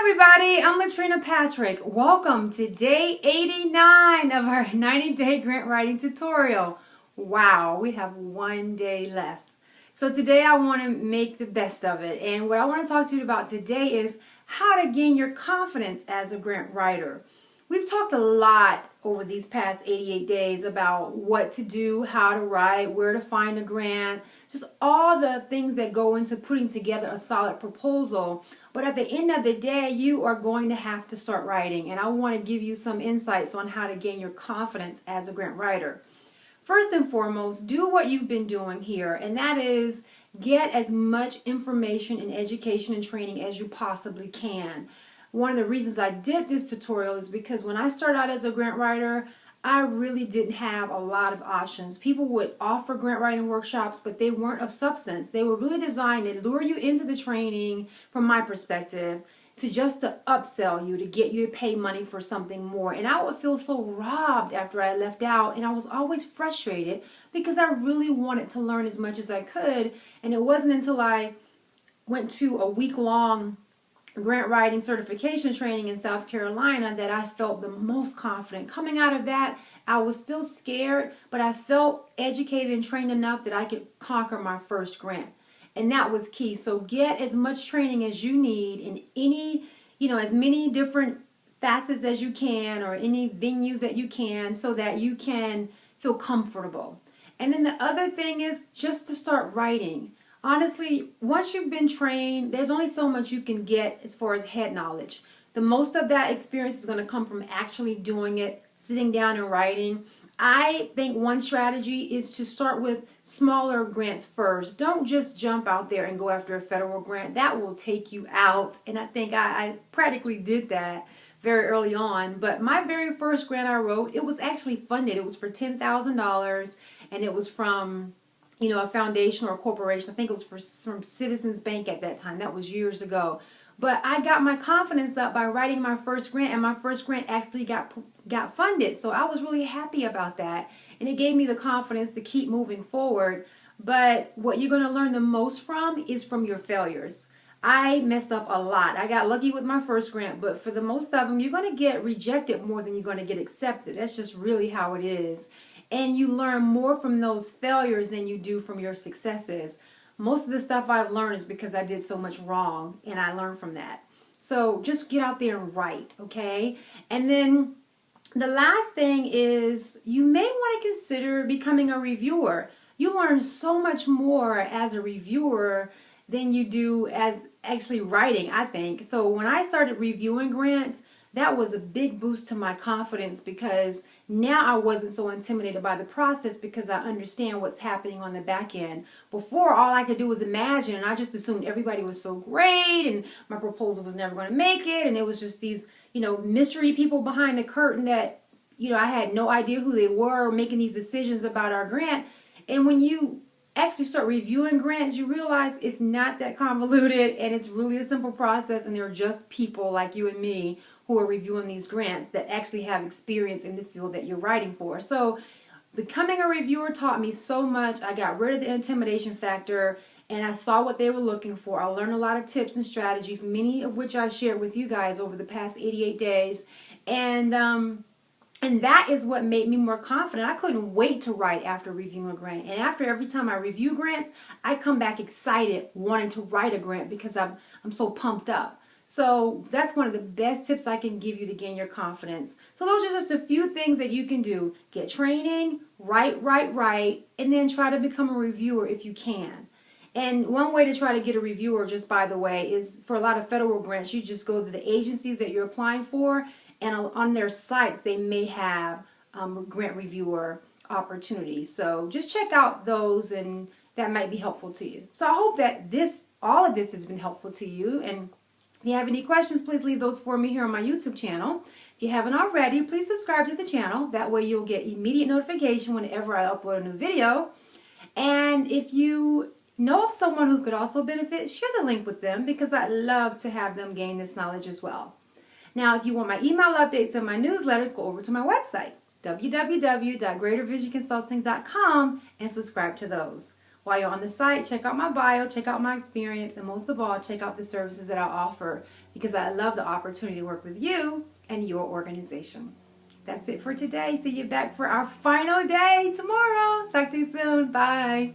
everybody, I'm Latrina Patrick. Welcome to day 89 of our 90-day grant writing tutorial. Wow, we have one day left. So today I want to make the best of it. And what I want to talk to you about today is how to gain your confidence as a grant writer. We've talked a lot over these past 88 days about what to do, how to write, where to find a grant, just all the things that go into putting together a solid proposal. But at the end of the day, you are going to have to start writing. And I want to give you some insights on how to gain your confidence as a grant writer. First and foremost, do what you've been doing here, and that is get as much information and education and training as you possibly can. One of the reasons I did this tutorial is because when I started out as a grant writer, I really didn't have a lot of options. People would offer grant writing workshops, but they weren't of substance. They were really designed to lure you into the training, from my perspective, to upsell you, to get you to pay money for something more. And I would feel so robbed after I left out, and I was always frustrated because I really wanted to learn as much as I could. And it wasn't until I went to a week-long grant writing certification training in South Carolina that I felt the most confident. Coming out of that, I was still scared, but I felt educated and trained enough that I could conquer my first grant. And that was key. So get as much training as you need in as many different facets as you can, or any venues that you can, so that you can feel comfortable. And then the other thing is just to start writing. Honestly, once you've been trained, there's only so much you can get as far as head knowledge. The most of that experience is going to come from actually doing it, sitting down and writing. I think one strategy is to start with smaller grants first. Don't just jump out there and go after a federal grant. That will take you out. And I think I practically did that very early on. But my very first grant I wrote, it was actually funded. It was for $10,000, and it was from a foundation or a corporation. I think it was from Citizens Bank at that time. That was years ago. But I got my confidence up by writing my first grant, and my first grant actually got funded. So I was really happy about that, and it gave me the confidence to keep moving forward. But what you're going to learn the most from is from your failures. I messed up a lot. I got lucky with my first grant, but for the most of them, you're going to get rejected more than you're going to get accepted. That's just really how it is. And you learn more from those failures than you do from your successes. Most of the stuff I've learned is because I did so much wrong, and I learned from that. So just get out there and write, okay? And then the last thing is you may want to consider becoming a reviewer. You learn so much more as a reviewer than you do as actually writing, I think. So when I started reviewing grants, that was a big boost to my confidence, because now I wasn't so intimidated by the process because I understand what's happening on the back end. Before, all I could do was imagine, and I just assumed everybody was so great and my proposal was never going to make it, and it was just these, mystery people behind the curtain that, I had no idea who they were, making these decisions about our grant. And when you actually start reviewing grants, you realize it's not that convoluted, and it's really a simple process, and they're just people like you and me who are reviewing these grants that actually have experience in the field that you're writing for. So becoming a reviewer taught me so much. I got rid of the intimidation factor, and I saw what they were looking for. I learned a lot of tips and strategies, many of which I've shared with you guys over the past 88 days. And that is what made me more confident. I couldn't wait to write after reviewing a grant. And after every time I review grants, I come back excited, wanting to write a grant because I'm so pumped up. So that's one of the best tips I can give you to gain your confidence. So those are just a few things that you can do. Get training, write, and then try to become a reviewer if you can. And one way to try to get a reviewer, just by the way, is for a lot of federal grants, you just go to the agencies that you're applying for, and on their sites they may have grant reviewer opportunities. So just check out those, and that might be helpful to you. So I hope that all of this has been helpful to you. And if you have any questions, please leave those for me here on my YouTube channel. If you haven't already, please subscribe to the channel. That way you'll get immediate notification whenever I upload a new video. And if you know of someone who could also benefit, share the link with them, because I'd love to have them gain this knowledge as well. Now, if you want my email updates and my newsletters, go over to my website, www.greatervisionconsulting.com, and subscribe to those. While you're on the site, check out my bio, check out my experience, and most of all, check out the services that I offer because I love the opportunity to work with you and your organization. That's it for today. See you back for our final day tomorrow. Talk to you soon. Bye.